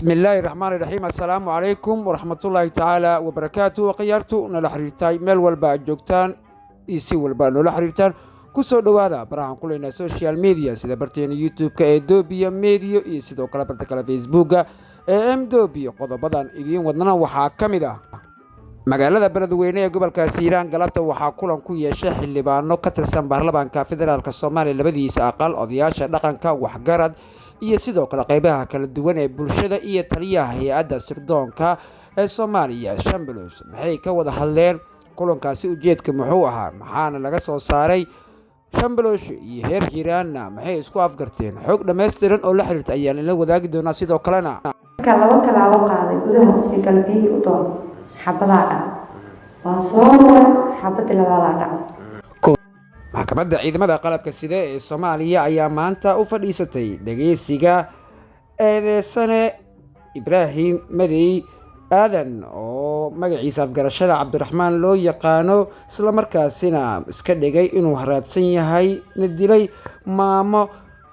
بسم الله الرحمن الرحيم السلام عليكم ورحمة الله تعالى وبركاته وقيارتو نلا حريرتاي ميل والبا جوجتان إيسي والبا نلا حريرتان كسو دوادا براحان كلنا سوشيال ميديا سيدا برتين يوتيوب كأدوبيا ميديو إيسيدو كلا برتكلا فيسبوكا ام دوبيا قضبادان إذين ودنا وحا كميدا magaalada beledweyne ee gobolka Hiiraan galabta waxaa kulan ku yeeshay xildhibaano ka tirsan baarlamaanka federaalka Soomaaliya labadiisa aqal odayaasha dhaqanka waxgarad iyo sidoo kale qaybaha kala duwan ee bulshada iyo taliyaha hay'adda sirdoonka ee Soomaaliya Shambelos maxay ka wada hadleen kulankaasi ujeedka muxuu ahaa maxaana laga soo saaray Shambelos iyo heer Hiiraanna maxay isku afgarteen xog dhameystiran oo la xiriirta ayaan la wadaagi doonaa sidoo kalena marka laba talaabo qaaday gudaha musiga galbiyi u doon xabadaada waa soo xabada labaada maxkamadda ciidamada qalabka sida ee Soomaaliya ayaa maanta u fadhiisatay dhageysiga eedeysane Ibraahim Madey aadan oo magaciisa afgarashada Cabdiraxmaan loo yaqaano isla markaasina iska dhigay inuu haraadsan yahay dilay maamo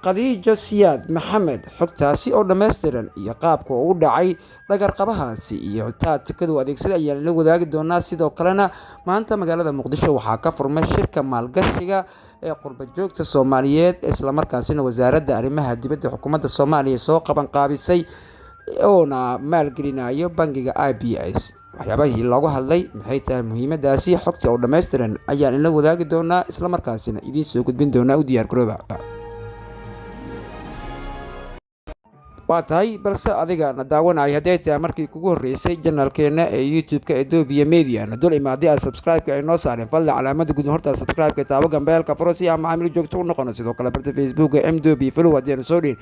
Khadiijo Siyaad Maxamed xogtaasi oo dhameystiran iyo qaabka uu dhacay dhagar qabahaasi iyo taatikadu adeegsada ayaa la wadaagi doonaa sidoo kalena maanta magaalada Muqdisho waxaa ka furmay shirka maalgashiga ee qurba joogta Soomaaliyeed isla markaasina wasaaradda arrimaha dibadda xukuumadda Soomaaliya soo qaban qaabisay oo maalgelinayo bangiga IBS waxyaabahii loogu hadlay maxay tahay muhiimadaasi xogta oo dhameystiran ayaa la wadaagi doonaa isla markaasina idin soo gudbin doonaa u diyaar garooba waa tahay balse adiga na daawanay haday tahay markii kugu horeysay channelkeena ee YouTube-ka Adobe Media na dul imaadii subscribe-ka ay noo saareen fadlan calaamada guud horta subscribe-ka taabo gambeelka furasi ama macaamiil joogto u noqon sidoo kale barta Facebook-ka Adobe follow hadii soo dheen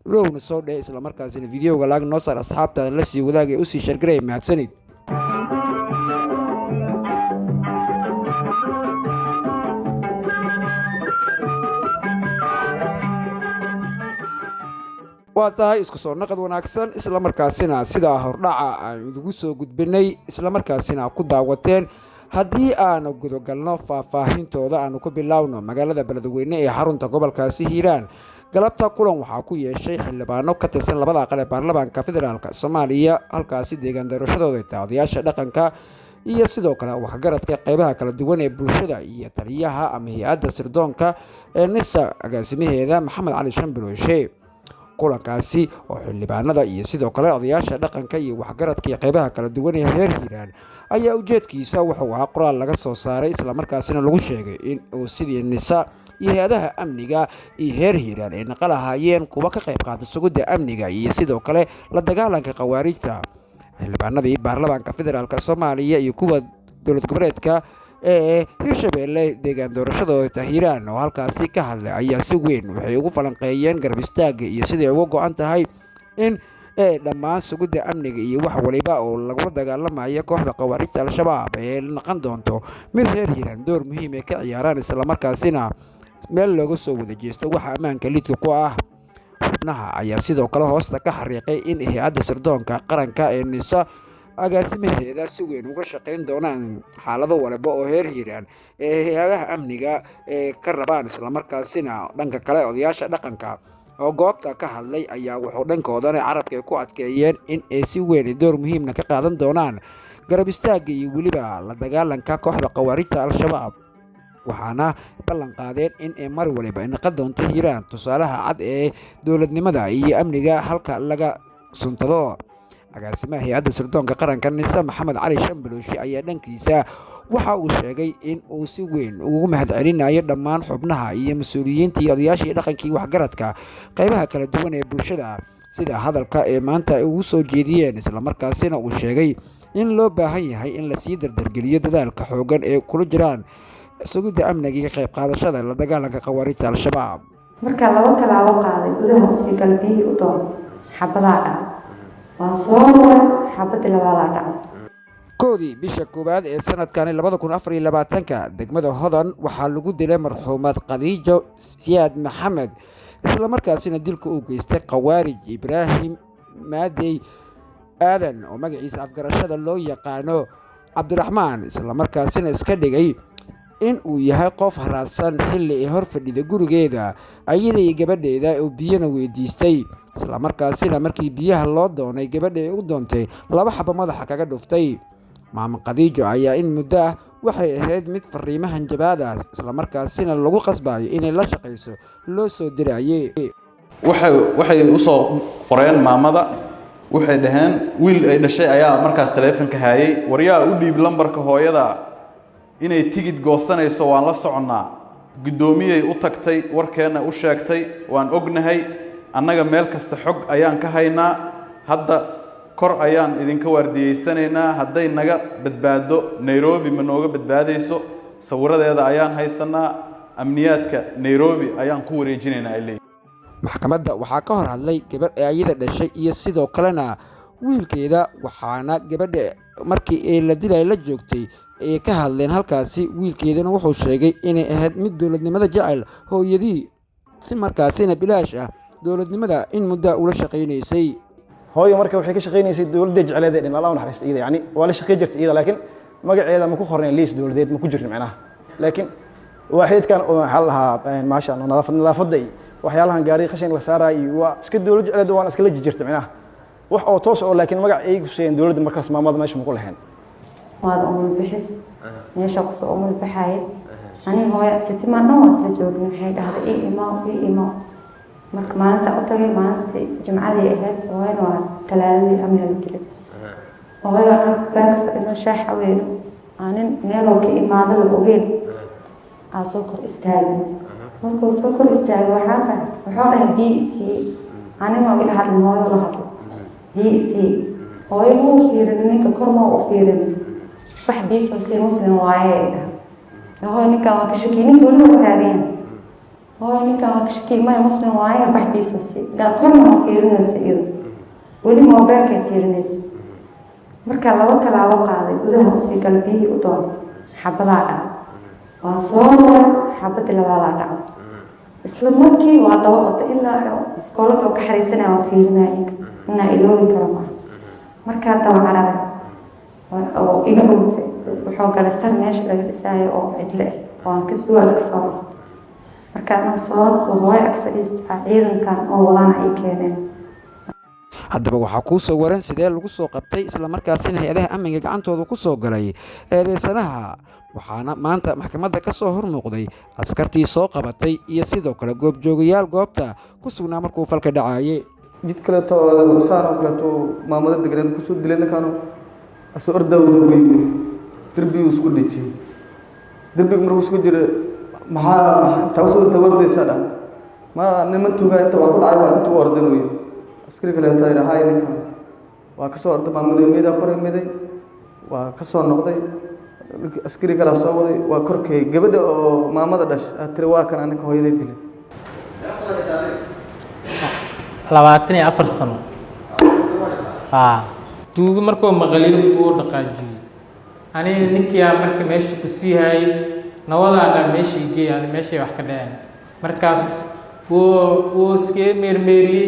lowna soo dhee isla markaasina video-ga laag noo saar asxaabta la sii wadaagay u sii share gareey mahadsanid waa tahay isku soo naqad wanaagsan isla markaasina sida hordhaca aan ugu soo gudbinay isla markaasina ku daawateen haddii aan gudogalno faahfaahintooda aan ku bilaawno magaalada beledweyne ee xarunta gobolkaasi Hiiraan galabta kulan waxaa ku yeeshay xildhibaano ka tirsan labada aqal ee baarlamaanka federaalka Soomaaliya halkaasi deegaan doorashadooda odayaasha dhaqanka iyo sidoo kale waxgaradka qaybaha kala duwan ee bulshada iyo taliyaha ama hay'adda sirdoonka ee NISA agaasimaheeda Maxamed Cali Shambelos kulankaasi oo xildhibaanada iyo sidoo kale odayaasha dhaqanka iyo waxgaradka qaybaha kala duwan ee reer Hiiraan ayaa ujeedkiisa wuxuu ahaa qoraal laga soo saaray isla markaasina lagu sheegay in uu sidii NISA iyo hay'adaha amniga iyo reer Hiiraan ay naqalahaayeen kuwa ka qayb qaata sugidda amniga iyo sidoo kale la dagaalanka khawaarijta xildhibaanadii baarlamaanka federaalka Soomaaliya iyo kuwa dowlad goboleedka ee Hirshabelle deegaan doorashadooda Hiiraan oo halkaasi ka hadlay ayaa si weyn waxay ugu falanqeeyeen garab istaaga iyo sidii ugu go'an tahay in dhammaan sugidda amniga iyo wax waliba oo lagu dagaalamayo kooxda khawaarijta Al-Shabaab ee noqon doonto mid reer Hiiraan door muhiim ah ka ciyaaraan isla markaasina meel looga soo wada jeesto waxa ammaanka lidka ku ah xubnaha ayaa sidoo kale hoosta ka xariiqay in hay'adda sirdoonka qaranka ee NISA agaasimaheeda si weyn uga shaqeyn doonaan xaalado walba oo reer Hiiraan ee hay'adaha amniga ee ka rabaan isla markaasina dhanka kale odayaasha dhaqanka oo goobta ka hadlay ayaa wuxuu dhankoodana carabka ku adkeeyeen in ay si weyn door muhiim ah ka qaadan doonaan garab istaaga iyo waliba la dagaalanka kooxda khawaarijta Al-Shabaab waxaana ballan qaadeen in ay mar waliba noqon doonto Hiiraan tusaalaha cad ee dowladnimada iyo amniga halka laga suntado agaasimaha hay'adda sirdoonka qaranka NISA Maxamed Cali Shambelos ayaa dhankiisa waxa uu sheegay in uu si weyn ugu mahadcelinayo dhammaan xubnaha iyo mas'uuliyiinta iyo odayaasha dhaqanka iyo waxgaradka qaybaha kala duwan ee bulshada sida hadalka ee maanta ay ugu soo jeediyeen isla markaasina uu sheegay in loo baahan yahay in la sii dardargeliyo dadaalka xoogan ee kula jiraan sugidda amniga iyo qayb qaadashada la dagaalanka khawaarijta Al-Shabaab marka laba talaabo qaaday gudaha musiga galbiyi u doon xabadaada waa soo xabada labaada koodii bisha koowaad ee sanadkan 2024 degmada Hodan waxaa lagu dilay marxuumad Khadiijo Siyaad Maxamed isla markaasina dilka uu geystay khawaarij Ibraahim Madey aadan oo magaciisa afgarashada loo yaqaano Cabdiraxmaan isla markaasina iska dhigay in uu yahay qof haraadsan xilli ay hor fadhida gurigeeda ayada iyo gabadheeda oo biyana weydiistay, islamarkaasina markii biyaha loo doonay gabadha ay u doontay 2 xabo madaxa kaga dhuftay. Maamo Khadiijo ayaa in muddo ah waxay ahayd mid fariimahan jabaadaas islamarkaasina lagu qasbayo inay la shaqayso loo soo dirayay. waxay u soo qoreen maamada, waxay dhaheen wiil ay dhashay ayaa markaas taleefanka hayay, waryaa u dhiib lambarka hooyada inay tigid goosanayso, waan la soconnaa. Gudoomiyay u tagtay, warkeena u sheegtay, waan ognahay, annaga meel kasta xog ayaan ka haynaa, hadda kor ayaan idinka waardiyeysanaynaa, hadday naga badbaado Nairobi ma nooga badbaadayso, sawiradeeda ayaan haysanaa, amniyaadka Nairobi ayaan ku wareejinaynaa ilay. Maxkamadda waxaa ka hor hadlay gabadh ayada dhashay iyo sidoo kalena wiilkeeda, waxaana gabadha markii ay la dilay la joogtay ay ka hadleen halkaasi. Wiilkeedana wuxuu sheegay inay ahayd mid dowladnimada jecel, hooyadii si markaasina bilaash ah dowladnimada in muddo ula shaqeynaysay. hooyo marka waxay ka shaqeynaysay dowladda jeceleed in Allah u naxariisto iyada, yani waa la shaqeey jirtay iyada, laakiin magaceeda ma ku qorneen liis dowladeed ma ku jirin macnaha. laakiin waaxidkan oo xal lahaa maasha Allah nadaafadda waxyaalahan gaari qashin la saaray waa iska dowladda jeceleed waan iska la jirtay macnaha wax oo toos oo laakiin magac ay ku sheeyeen dowladda markaas maamada meesha ma ku lahayn. waad umul bixis meesha ku soo umul baxay aniga hooyo sitimaan dhan waa isla joogin, waxay dhahday ii imaa marka maalinta u tagay maalinta jimcadii ahayd hooyana waa talaadadii amniga dilay. hooyo baan ka fadhino shaax weyn aanin meeloo ka imaado la ogeyn aa soo kor istaagay. markuu soo kor istaagay wuxuu dhahay DEC aniga waa ila hadlay hooyo la hadlay DEC hooyo wuu fiirin ninka kor ma u fiirin wax diiso si muslim waaye hooyo ninka waa ka shaki ninka wuu taagay hooyo ninka waa ka shaki ma muslim waaye wax diiso si kor ma u fiirinayso iyada weli mobilka fiirinayso. marka laba talaabo qaaday gudaha si qalbigii u doon xabadaha dhac waa soo xabadii labaad dhac isla markii waa dawada ilaa iskoolada ka xariisanaa waa fiirinayay inaa iloobi karo ma marka daba carada oo iga dhintay wuxuu galay sar meesha laga dhisaayo oo cidle oo ka suwaas ka soo marka aan soo hooyo ag fadhiistay ciidankan oo wadana ay keeneen. haddaba waxaa kuu soo waran sidee lagu soo qabtay islamarkaasina hay-adaha amniga gacantooda ku soo galay eedeysanaha, waxaana maanta maxkamadda ka soo hormuuqday askartii soo qabatay iyo sidoo kale goobjoogayaal goobta ku sugnaa markuu falka dhacayay. jid kaleeto oo saan oo kaleeto maamada degreed ku soo dilay ninkan asoo ordaw loo geeyay darbiga isku dhijay darbiga markuu isku jiray maxaa taasoo dawladaysa ma niman tuuga inta waa ku dhacay waa inta ordan weey askari kaleeto ay rahay ninkan waa ka soo orday maamada meeda koray meeday waa ka soo noqday askari kala soo waday waa korkay gabadha oo maamada dhash tiri waa kan aniga hooyaday dilay 24 sano tuuga markuu maqalin uu dhaqaajiyay aniga ninkiya markii meesha ku sii hayay nawadaana meesha geeyay meesha wax ka dhaceen markaas wuu iska meermeeriyay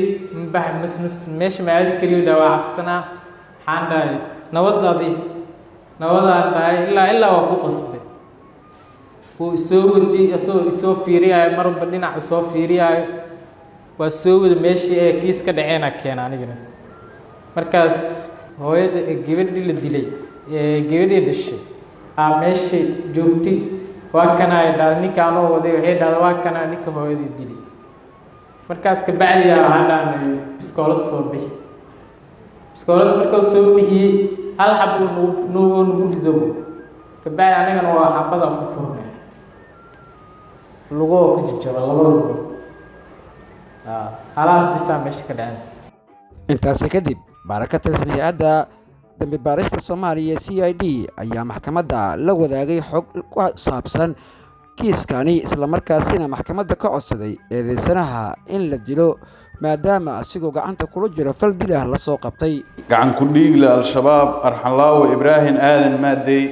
meesha ma aadi kariyo dhawaa cabsana waxaan dhahay nabadaadii ilaa waa ku qasbay wuu isoo wadi isoo fiiriyayo marba dhinac isoo fiiriyayo waa soo wada meeshii ee kiis ka dhaceena keena anigana markaas hooyada gabadhii la dilay gabadhii dhashay meeshii joogtay waa kana ay dhahday ninka anoo waday waxay dhahday waa kana ninka hooyadii dilay. markaas ka bacdi waxaan dhahnay biskoolad soo bixi biskoolad markuu soo bixiyey hal xab nugu rido ka bacdi anigana waa xabada ku furnay lugoo ku jijaba labada lugood halaas bisaa meesha ka dhaceen. intaasi kadib baaraka tirsan hay-adda dambi baarista Soomaaliya CID ayaa maxkamadda la wadaagay xog ku saabsan kiiskani islamarkaasina maxkamadda ka codsaday eedeysanaha in la dilo maadaama asigoo gacanta kula jiro fal dilah la soo qabtay. gacan ku dhiigle al-shabaab arxanlaawo ibraahim aadan maadey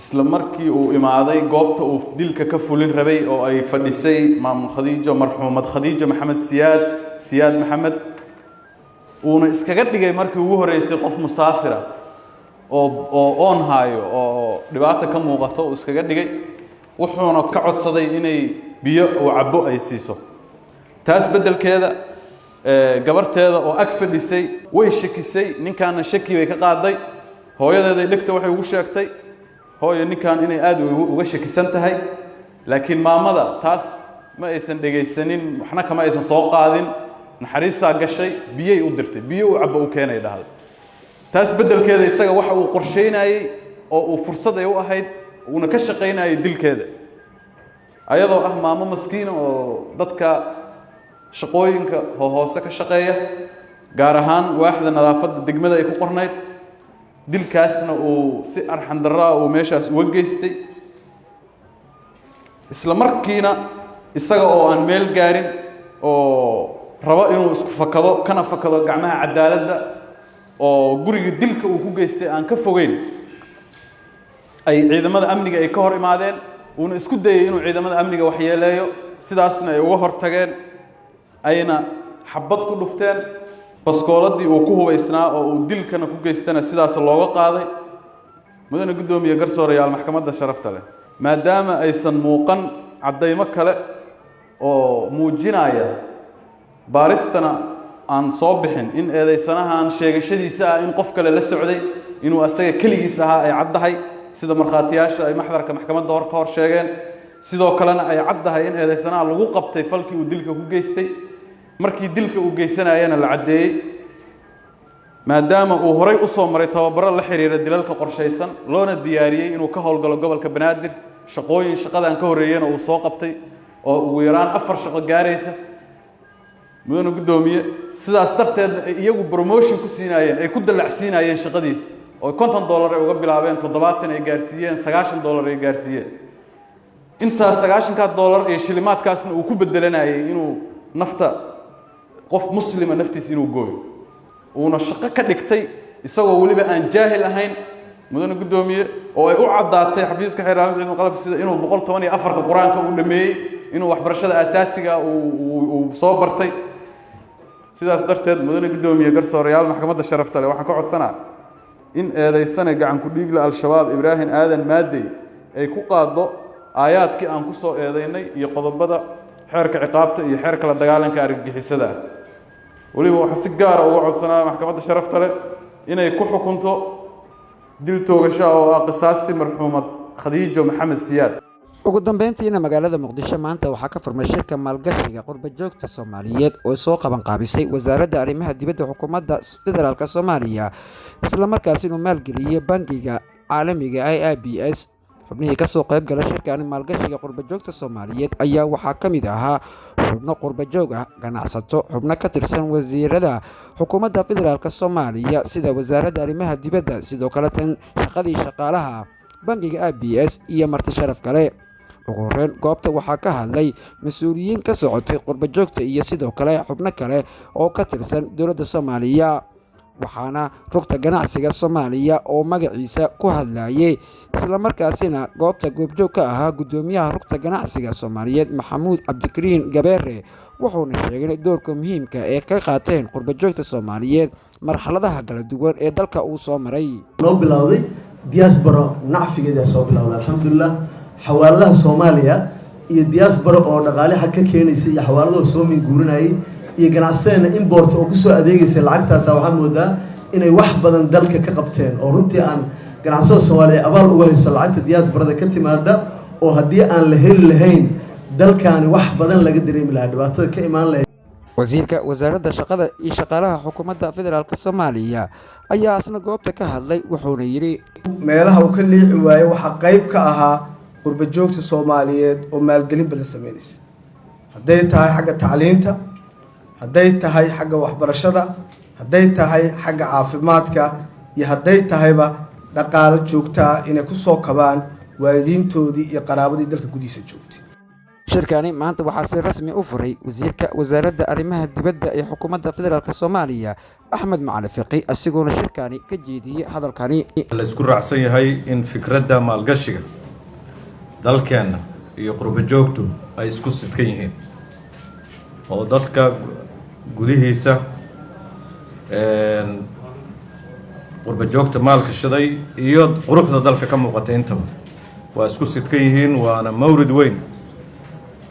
isla markii uu imaaday goobta uu dilka ka fulin rabay oo ay fadhisay maamul Khadiijo marxuumad Khadiijo Maxamed Siyaad Maxamed uuna iskaga dhigay markii ugu horeysay qof musaafira oo haayo oo dhibaato ka muuqato iskaga dhigay wuxuuna ka codsaday inay biyo oo cabbo ay siiso taas beddelkeeda gabarteeda oo ag fadhisay way shakisay ninkaana shaki bay ka qaaday hooyadeeday dhigta waxay ugu sheegtay hooyo ninkan inay aad uga shakisan tahay laakiin maamada taas ma aysan dhageysanin waxna kama aysan soo qaadin naxariisaa gashay biyay u dirtay biyo u cabbo u keenay dhahday taas beddelkeeda isaga waxa uu qorsheynayay oo uu fursad ay u ahayd uuna ka shaqeynayay dilkeeda ayadoo ah maamo maskiin oo dadka shaqooyinka hoose ka shaqeeya gaar ahaan waaxda nadaafadda degmada ay ku qornayd dilkaasna uu si arxan darraa uu meeshaas uga geystay isla markiina isaga oo aan meel gaarin oo rabo inuu isku fakado kana fakado gacmaha cadaaladda oo guriga dilka uu ku geystay aan ka fogeyn ay ciidamada amniga ay ka hor imaadeen uuna isku dayay inuu ciidamada amniga waxyeeleeyo sidaasna ay uga hortageen ayna xabad ku dhufteen baskooladii uu ku hubaysnaa oo uu dilkana ku geystana sidaas looga qaaday mudane guddoomiye garsoorayaal maxkamadda sharafta leh maadaama aysan muuqan caddaymo kale oo muujinaya baaristana aan soo bixin in eedaysanahan sheegashadiisa ah in qof kale la socday inuu asaga keligiis ahaa ay caddahay sida markhaatiyaasha ay maxdarka maxkamadda ka hor sheegeen sidoo kalena ay caddahay in eedaysanaha lagu qabtay falkii uu dilka ku geystay markii dilka uu geysanayana la caddeeyey maadaama uu horay u soo maray tababaro la xiriira dilalka qorshaysan loona diyaariyey inuu ka howlgalo gobolka banaadir shaqadan ka horreeyana uu soo qabtay oo ugu yaraan 4 shaqo gaaraysa mudane guddoomiye sidaas darteedna ay iyagu promotion ku siinaayeen ay ku dalacsiinayeen shaqadiisa oo $50 ay uga bilaabeen 70 ay gaarsiiyeen $90 ay gaarsiiyeen intaas $90 ee shilimaadkaasna uu ku bedelanayay inuu nafta qof muslima naftiisa inuu gooyo uuna shaqo ka dhigtay isagoo waliba aan jaahil ahayn mudane guddoomiye oo ay u caddaatay xafiiska xeeraarinta ciidanka qalabka sida inuu 114 quraanka uu dhameeyay inuu waxbarashada asaasiga uu soo bartay sidaas darteed mudane guddoomiye garsoorayaal maxkamadda sharafta leh waxaan ka codsanaa in eedaysane gacan ku dhiigla al-shabaab ibraahim aadan maadey ay ku qaado aayaadkii aan ku soo eedaynay iyo qodobada xeerka ciqaabta iyo xeerka la dagaalanka argagixisada waliba waxaan si gaar ah uga codsanaa maxkamadda sharafta leh inay ku xukunto dil toogasho oo ah qisaastii marxuumad khadiijo maxamed siyaad ugu dambeyntiina magaalada muqdisho maanta waxaa ka furmay shirka maalgashiga qurba joogta Soomaaliyeed oo soo qaban qaabisay wasaaradda arrimaha dibadda xukuumadda federaalka Soomaaliya isla markaasina uu maalgeliyay bangiga caalamiga IIBS xubnihii ka soo qayb galay shirkan maalgashiga qurba joogta Soomaaliyeed ayaa waxaa ka mid ahaa xubno qurba joog ah ganacsato xubno ka tirsan wasiirada xukuumadda federaalka Soomaaliya sida wasaaradda arrimaha dibadda sidoo kale tan shaqadii shaqaalaha bangiga IIBS iyo marti sharaf kale ugu horreyn goobta waxaa ka hadlay mas-uuliyiin ka socotay qurba joogta iyo sidoo kale xubno kale oo ka tirsan dowladda Soomaaliya waxaana rugta ganacsiga Soomaaliya oo magaciisa ku hadlayay isla markaasina goobta goobjoog ka ahaa gudoomiyaha rugta ganacsiga Soomaaliyeed Maxamuud Cabdikariin Gabeere wuxuuna sheegay doorka muhiimka ee ka qaateen qurba joogta Soomaaliyeed marxaladaha kala duwan ee dalka uu soo maray noo bilowday diaspora nacfigeeda soo bilowday alxamdulillah xawaaladaha Soomaaliya iyo diaspora oo dhaqaale xaq ka keenaysay iyo xawaaladaha soo min guurinayay iyo ganacsatada import oo ku soo adeegaysay lacagtaas waxa moodaa inay wax badan dalka ka qabteen oo runtii aan ganacsatada Soomaaliya abaal uga hayso lacagta diasporada ka timaada oo haddii aan la heli lahayn dalkaani wax badan laga dareemi lahaa dhibaatada ka imaan lahayd wasiirka wasaaradda shaqada iyo shaqaalaha xukuumadda federaalka Soomaaliya ayaa asna goobta ka hadlay wuxuuna yiri meelaha uu ka liixi waayo waxa qayb ka ahaa qurba joogta Soomaaliyeed oo maalgelin badan sameynaysa hadday tahay xagga tacliinta hadday tahay xagga waxbarashada hadday tahay xagga caafimaadka iyo hadday tahayba dhaqaale joogta inay ku soo kabaan waalidiintoodii iyo qaraabadii dalka gudihiisa joogtay shirkani maanta waxaa si rasmi u furay wasiirka wasaaradda arrimaha dibadda ee xukuumadda federaalka Soomaaliya Axmed Macalin Fiqi asigoona shirkani ka jeediyay hadalkani la isku raacsan yahay in fikradda maalgashiga dalkeena iyo qurba joogtu ay isku sidkan yihiin oo dadka gudihiisa qurba joogta maalgashaday iyo quruxda dalka ka muuqata intaba waa isku sidkan yihiin waana mawrid weyn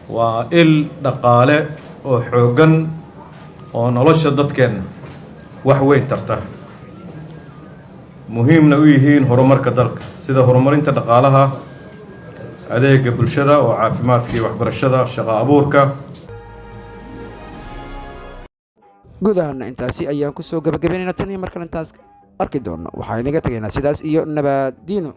waa il dhaqaale oo xooggan oo nolosha dadkeenna wax weyn tarta muhiimna u yihiin horumarka dalka sida horumarinta dhaqaalaha adeega bulshada oo caafimaadka iyo waxbarashada shaqo abuurka guud ahaana intaasi ayaan kusoo gabagabaynaynaa tan iyo markale intaas arki doono waxaa inaga tegaynaa sidaas iyo nabadiino